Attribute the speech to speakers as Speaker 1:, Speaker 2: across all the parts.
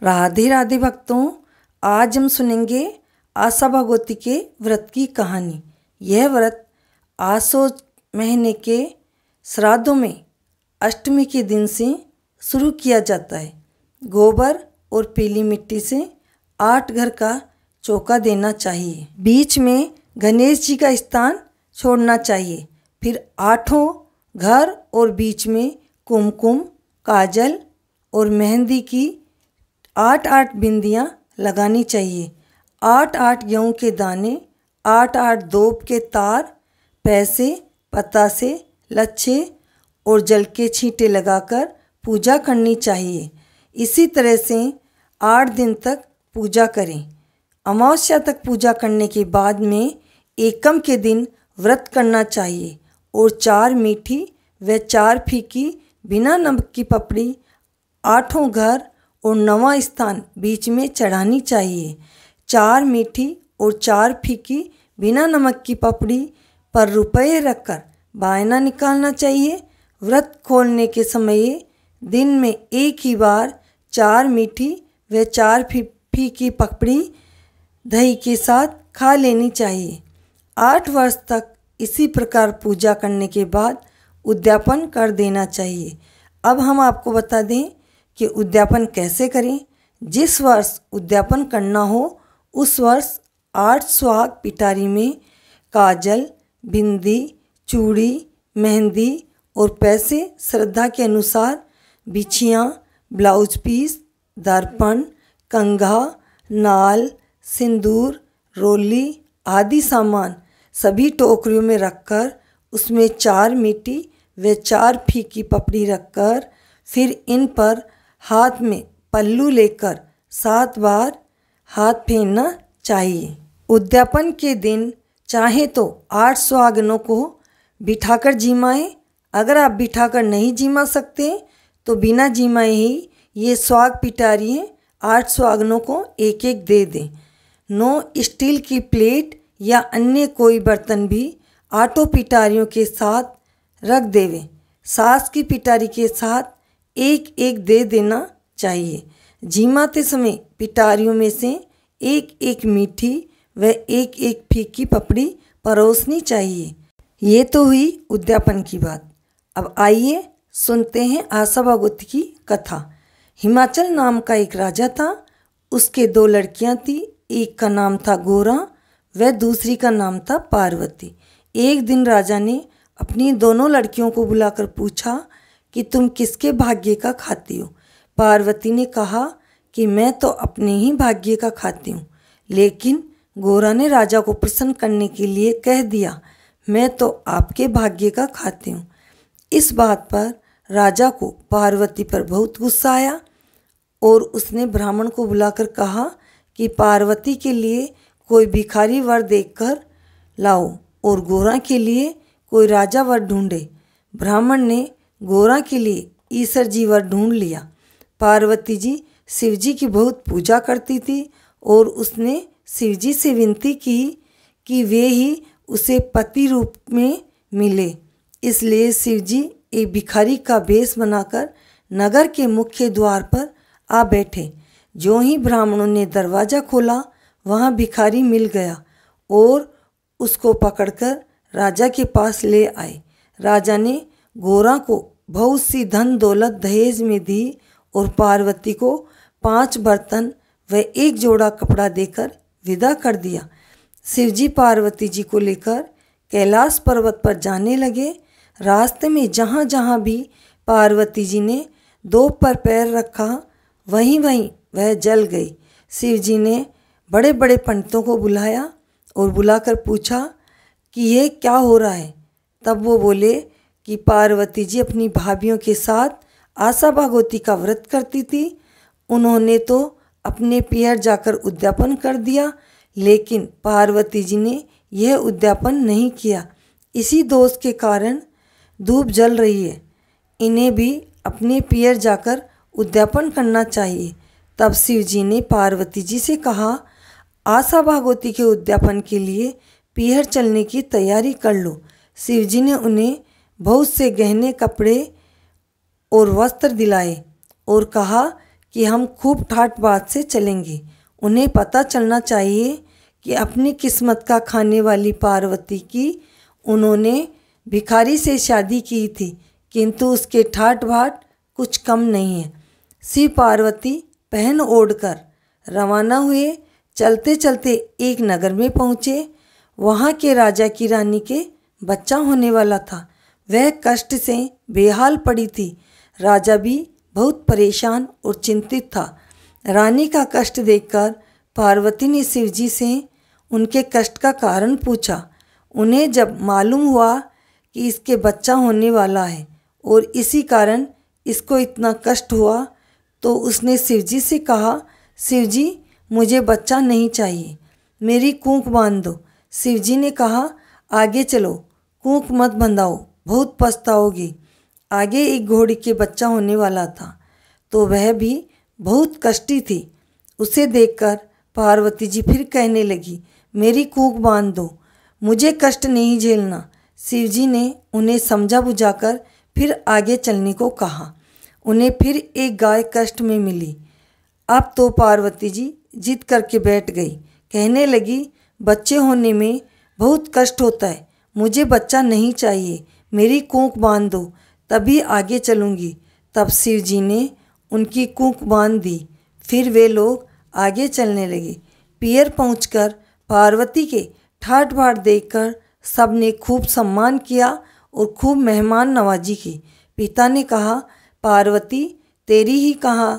Speaker 1: राधे राधे भक्तों, आज हम सुनेंगे आशा भागवती के व्रत की कहानी। यह व्रत आसो महीने के श्राद्धों में अष्टमी के दिन से शुरू किया जाता है। गोबर और पीली मिट्टी से 8 घर का चौका देना चाहिए। बीच में गणेश जी का स्थान छोड़ना चाहिए। फिर 8 घर और बीच में कुमकुम, काजल और मेहंदी की 8-8 बिंदियाँ लगानी चाहिए। 8-8 गेहूँ के दाने, 8-8 दूब के तार, पैसे, पतासे, लच्छे और जल के छींटे लगाकर पूजा करनी चाहिए। इसी तरह से 8 दिन तक पूजा करें। अमावस्या तक पूजा करने के बाद में एकम के दिन व्रत करना चाहिए और 4 मीठी व 4 फीकी बिना नमक की पपड़ी 8 घर और 9वां स्थान बीच में चढ़ानी चाहिए। 4 मीठी और 4 फीकी बिना नमक की पपड़ी पर रुपये रखकर बायना निकालना चाहिए। व्रत खोलने के समय दिन में एक ही बार 4 मीठी व 4 फीकी पपड़ी दही के साथ खा लेनी चाहिए। 8 वर्ष तक इसी प्रकार पूजा करने के बाद उद्यापन कर देना चाहिए। अब हम आपको बता दें कि उद्यापन कैसे करें। जिस वर्ष उद्यापन करना हो उस वर्ष 8 सुहाग पिटारी में काजल, बिंदी, चूड़ी, मेहंदी और पैसे श्रद्धा के अनुसार बिछियाँ, ब्लाउज पीस, दर्पण, कंघा, नाल, सिंदूर, रोली आदि सामान सभी टोकरियों में रखकर उसमें 4 मीठी व 4 फीकी पपड़ी रखकर फिर इन पर हाथ में पल्लू लेकर 7 बार हाथ फेरना चाहिए। उद्यापन के दिन चाहे तो 8 सुहागनों को बिठाकर जिमाएं। अगर आप बिठाकर नहीं जिमा सकते तो बिना जिमाए ही ये सुहाग पिटारी 8 सुहागनों को एक एक दे दें। 9 स्टील की प्लेट या अन्य कोई बर्तन भी 8 पिटारियों के साथ रख देवें। सास की पिटारी के साथ एक एक दे देना चाहिए। जिमाते समय पिटारियों में से एक एक मीठी व एक एक फीकी पपड़ी परोसनी चाहिए। ये तो हुई उद्यापन की बात। अब आइए सुनते हैं आशा भागवती की कथा। हिमाचल नाम का एक राजा था। उसके 2 लड़कियां थी। एक का नाम था गोरा व दूसरी का नाम था पार्वती। एक दिन राजा ने अपनी दोनों लड़कियों को बुलाकर पूछा कि तुम किसके भाग्य का खाती हो। पार्वती ने कहा कि मैं तो अपने ही भाग्य का खाती हूँ। लेकिन गोरा ने राजा को प्रसन्न करने के लिए कह दिया, मैं तो आपके भाग्य का खाती हूँ। इस बात पर राजा को पार्वती पर बहुत गुस्सा आया और उसने ब्राह्मण को बुलाकर कहा कि पार्वती के लिए कोई भिखारी वर देखकर लाओ और गोरा के लिए कोई राजा वर ढूंढे। ब्राह्मण ने गोरा के लिए ईश्वर जी वर ढूंढ लिया। पार्वती जी शिव जी की बहुत पूजा करती थी और उसने शिव जी से विनती की कि वे ही उसे पति रूप में मिले। इसलिए शिव जी एक भिखारी का वेश बनाकर नगर के मुख्य द्वार पर आ बैठे। जो ही ब्राह्मणों ने दरवाज़ा खोला वहाँ भिखारी मिल गया और उसको पकड़कर राजा के पास ले आए। राजा ने गोरा को बहुत सी धन दौलत दहेज में दी और पार्वती को 5 बर्तन व 1 जोड़ा कपड़ा देकर विदा कर दिया। शिवजी पार्वती जी को लेकर कैलाश पर्वत पर जाने लगे। रास्ते में जहाँ जहाँ भी पार्वती जी ने 2 पर पैर रखा वहीं वहीं वह जल गई। शिवजी ने बड़े बड़े पंडितों को बुलाया और बुलाकर पूछा कि ये क्या हो रहा है। तब वो बोले कि पार्वती जी अपनी भाभियों के साथ आशा भागवती का व्रत करती थी। उन्होंने तो अपने पियर जाकर उद्यापन कर दिया, लेकिन पार्वती जी ने यह उद्यापन नहीं किया। इसी दोष के कारण धूप जल रही है। इन्हें भी अपने पियर जाकर उद्यापन करना चाहिए। तब शिव जी ने पार्वती जी से कहा, आशा भागवती के उद्यापन के लिए पीहर चलने की तैयारी कर लो। शिव जी ने उन्हें बहुत से गहने, कपड़े और वस्त्र दिलाए और कहा कि हम खूब ठाट बाट से चलेंगे। उन्हें पता चलना चाहिए कि अपनी किस्मत का खाने वाली पार्वती की उन्होंने भिखारी से शादी की थी, किंतु उसके ठाट बाट कुछ कम नहीं है। शिव पार्वती पहन ओढ़कर रवाना हुए। चलते चलते एक नगर में पहुँचे। वहाँ के राजा की रानी के बच्चा होने वाला था। वह कष्ट से बेहाल पड़ी थी। राजा भी बहुत परेशान और चिंतित था। रानी का कष्ट देखकर पार्वती ने शिवजी से उनके कष्ट का कारण पूछा। उन्हें जब मालूम हुआ कि इसके बच्चा होने वाला है और इसी कारण इसको इतना कष्ट हुआ, तो उसने शिवजी से कहा, शिवजी मुझे बच्चा नहीं चाहिए, मेरी कूंक बांध दो। शिवजी ने कहा, आगे चलो, कूंक मत बंधाओ, बहुत पछताओगी। आगे एक घोड़ी के बच्चा होने वाला था, तो वह भी बहुत कष्टी थी। उसे देखकर पार्वती जी फिर कहने लगी, मेरी कूंक बांध दो, मुझे कष्ट नहीं झेलना। शिवजी ने उन्हें समझा बुझाकर फिर आगे चलने को कहा। उन्हें फिर एक गाय कष्ट में मिली। अब तो पार्वती जी जिद करके बैठ गई। कहने लगी, बच्चे होने में बहुत कष्ट होता है, मुझे बच्चा नहीं चाहिए, मेरी कूंक बांध दो, तभी आगे चलूँगी। तब शिवजी ने उनकी कूंक बांध दी। फिर वे लोग आगे चलने लगे। पियर पहुंचकर पार्वती के ठाट बाट देखकर सबने खूब सम्मान किया और खूब मेहमान नवाजी की। पिता ने कहा, पार्वती तेरी ही कहा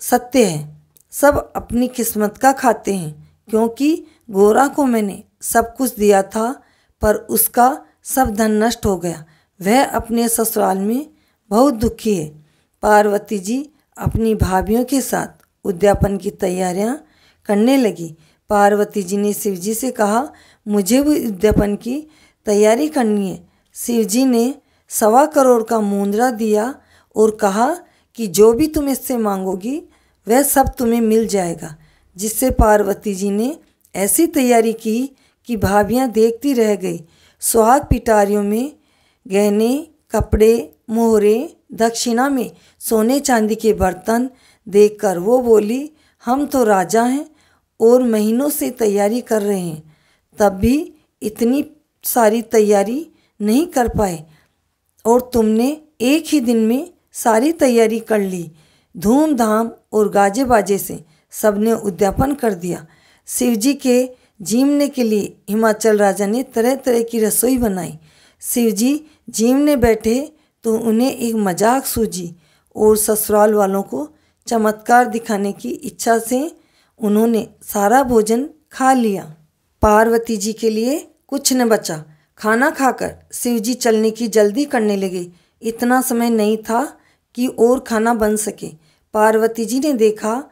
Speaker 1: सत्य है, सब अपनी किस्मत का खाते हैं, क्योंकि गोरा को मैंने सब कुछ दिया था पर उसका सब धन नष्ट हो गया। वह अपने ससुराल में बहुत दुखी है। पार्वती जी अपनी भाभियों के साथ उद्यापन की तैयारियां करने लगी। पार्वती जी ने शिवजी से कहा, मुझे भी उद्यापन की तैयारी करनी है। शिवजी ने 1.25 करोड़ का मुंदरा दिया और कहा कि जो भी तुम इससे मांगोगी वह सब तुम्हें मिल जाएगा। जिससे पार्वती जी ने ऐसी तैयारी की कि भाभियां देखती रह गई। सुहाग पिटारियों में गहने, कपड़े, मोहरे, दक्षिणा में सोने चांदी के बर्तन देखकर वो बोली, हम तो राजा हैं और महीनों से तैयारी कर रहे हैं, तब भी इतनी सारी तैयारी नहीं कर पाए और तुमने एक ही दिन में सारी तैयारी कर ली। धूमधाम और गाजे बाजे से सबने उद्यापन कर दिया। शिवजी के जीमने के लिए हिमाचल राजा ने तरह तरह की रसोई बनाई। शिवजी जीमने बैठे तो उन्हें एक मजाक सूझी और ससुराल वालों को चमत्कार दिखाने की इच्छा से उन्होंने सारा भोजन खा लिया। पार्वती जी के लिए कुछ न बचा। खाना खाकर शिवजी चलने की जल्दी करने लगे। इतना समय नहीं था कि और खाना बन सके। पार्वती जी ने देखा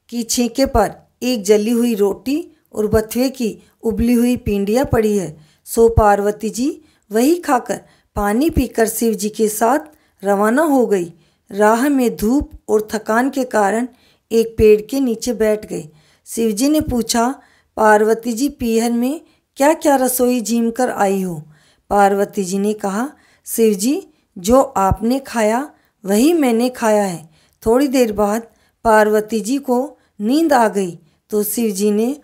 Speaker 1: कि छींके पर एक जली हुई रोटी और बथुए की उबली हुई पिंडियाँ पड़ी है। सो पार्वती जी वही खाकर पानी पीकर शिव जी के साथ रवाना हो गई। राह में धूप और थकान के कारण एक पेड़ के नीचे बैठ गए। शिव जी ने पूछा, पार्वती जी पीहर में क्या क्या रसोई झीम कर आई हो? पार्वती जी ने कहा, शिव जी जो आपने खाया वही मैंने खाया है। थोड़ी देर बाद पार्वती जी को नींद आ गई तो शिव जी ने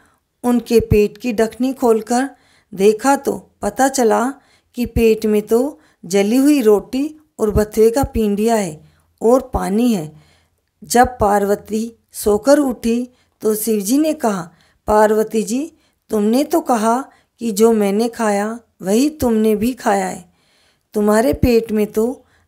Speaker 1: उनके पेट की ढकनी खोलकर देखा तो पता चला कि पेट में तो जली हुई रोटी और बथुए का पिंडिया है और पानी है। जब पार्वती सोकर उठी तो शिवजी ने कहा, पार्वती जी तुमने तो कहा कि जो मैंने खाया वही तुमने भी खाया है। तुम्हारे पेट में तो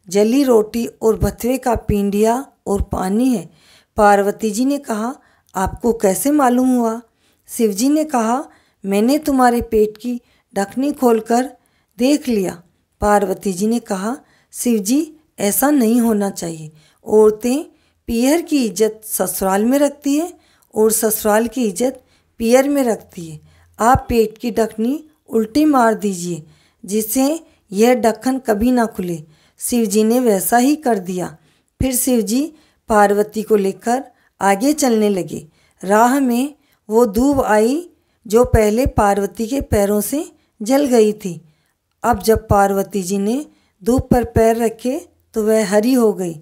Speaker 1: जली रोटी और बथुए का पिंडिया और पानी है। पार्वती जी ने कहा, आपको कैसे मालूम हुआ? शिवजी ने कहा, मैंने तुम्हारे पेट की ढकनी खोलकर देख लिया। पार्वती जी ने कहा, शिवजी ऐसा नहीं होना चाहिए। औरतें पीहर की इज्जत ससुराल में रखती है और ससुराल की इज्जत पीहर में रखती है। आप पेट की ढकनी उल्टी मार दीजिए जिससे यह ढक्कन कभी ना खुले। शिवजी ने वैसा ही कर दिया। फिर शिवजी पार्वती को लेकर आगे चलने लगे। राह में वो दूब आई जो पहले पार्वती के पैरों से जल गई थी। अब जब पार्वती जी ने दूब पर पैर रखे तो वह हरी हो गई।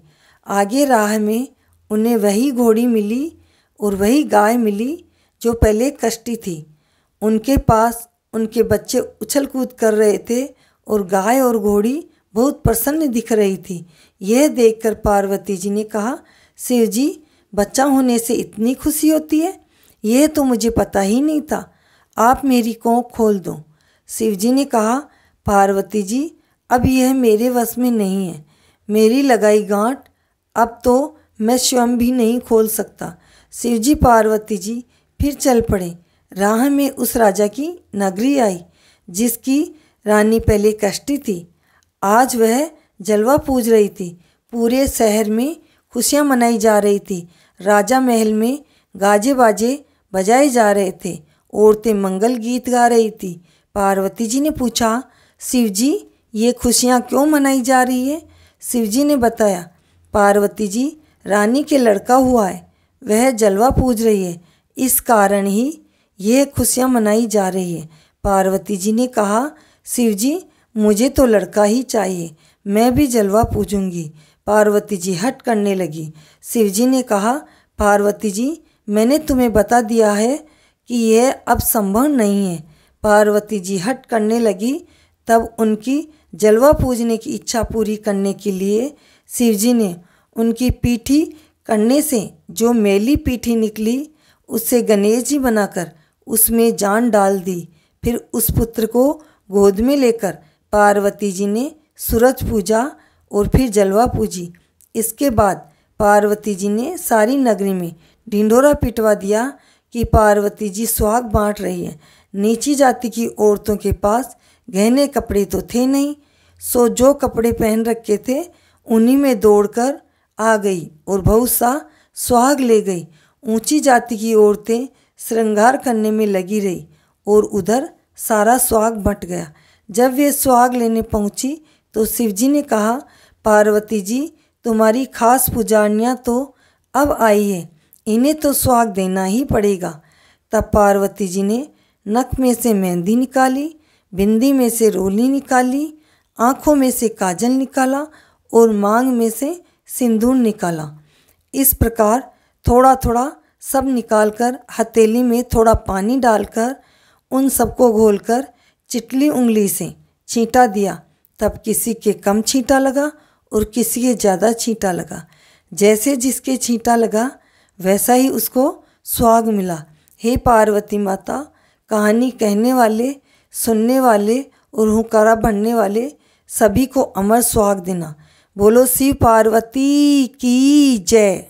Speaker 1: आगे राह में उन्हें वही घोड़ी मिली और वही गाय मिली जो पहले कष्टी थी। उनके पास उनके बच्चे उछल कूद कर रहे थे और गाय और घोड़ी बहुत प्रसन्न दिख रही थी। यह देखकर पार्वती जी ने कहा, शिव जी, बच्चा होने से इतनी खुशी होती है? यह तो मुझे पता ही नहीं था। आप मेरी कोख खोल दो। शिव जी ने कहा, पार्वती जी, अब यह मेरे वश में नहीं है। मेरी लगाई गांठ अब तो मैं स्वयं भी नहीं खोल सकता। शिव जी पार्वती जी फिर चल पड़े। राह में उस राजा की नगरी आई जिसकी रानी पहले कष्टी थी। आज वह जलवा पूज रही थी। पूरे शहर में खुशियाँ मनाई जा रही थी। राजा महल में गाजे बाजे बजाए जा रहे थे। औरतें मंगल गीत गा रही थी। पार्वती जी ने पूछा, शिव जी, ये खुशियाँ क्यों मनाई जा रही है? शिव जी ने बताया, पार्वती जी, रानी के लड़का हुआ है, वह जलवा पूज रही है, इस कारण ही यह खुशियाँ मनाई जा रही है। पार्वती जी ने कहा, शिव जी, मुझे तो लड़का ही चाहिए, मैं भी जलवा पूजूंगी। पार्वती जी हट करने लगी। शिव जी ने कहा, पार्वती जी, मैंने तुम्हें बता दिया है कि यह अब संभव नहीं है। पार्वती जी हट करने लगी। तब उनकी जलवा पूजने की इच्छा पूरी करने के लिए शिव जी ने उनकी पीठी करने से जो मैली पीठी निकली उससे गणेश जी बनाकर उसमें जान डाल दी। फिर उस पुत्र को गोद में लेकर पार्वती जी ने सूरज पूजा और फिर जलवा पूजी। इसके बाद पार्वती जी ने सारी नगरी में ढिंढोरा पिटवा दिया कि पार्वती जी सुहाग बांट रही है। नीची जाति की औरतों के पास गहने कपड़े तो थे नहीं, सो जो कपड़े पहन रखे थे उन्हीं में दौड़कर आ गई और बहुत सा सुहाग ले गई। ऊंची जाति की औरतें श्रृंगार करने में लगी रही और उधर सारा सुहाग बंट गया। जब वे सुहाग लेने पहुंची तो शिवजी ने कहा, पार्वती जी, तुम्हारी खास पुजारियाँ तो अब आई है, इन्हें तो सुहाग देना ही पड़ेगा। तब पार्वती जी ने नक में से मेहंदी निकाली, बिंदी में से रोली निकाली, आँखों में से काजल निकाला और मांग में से सिंदूर निकाला। इस प्रकार थोड़ा थोड़ा सब निकालकर हथेली में थोड़ा पानी डालकर उन सबको घोलकर चिटली उंगली से छींटा दिया। तब किसी के कम छींटा लगा और किसी के ज़्यादा छींटा लगा। जैसे जिसके छींटा लगा वैसा ही उसको सुहाग मिला। हे पार्वती माता, कहानी कहने वाले, सुनने वाले और हुक्कारा भरने वाले सभी को अमर सुहाग देना। बोलो शिव पार्वती की जय।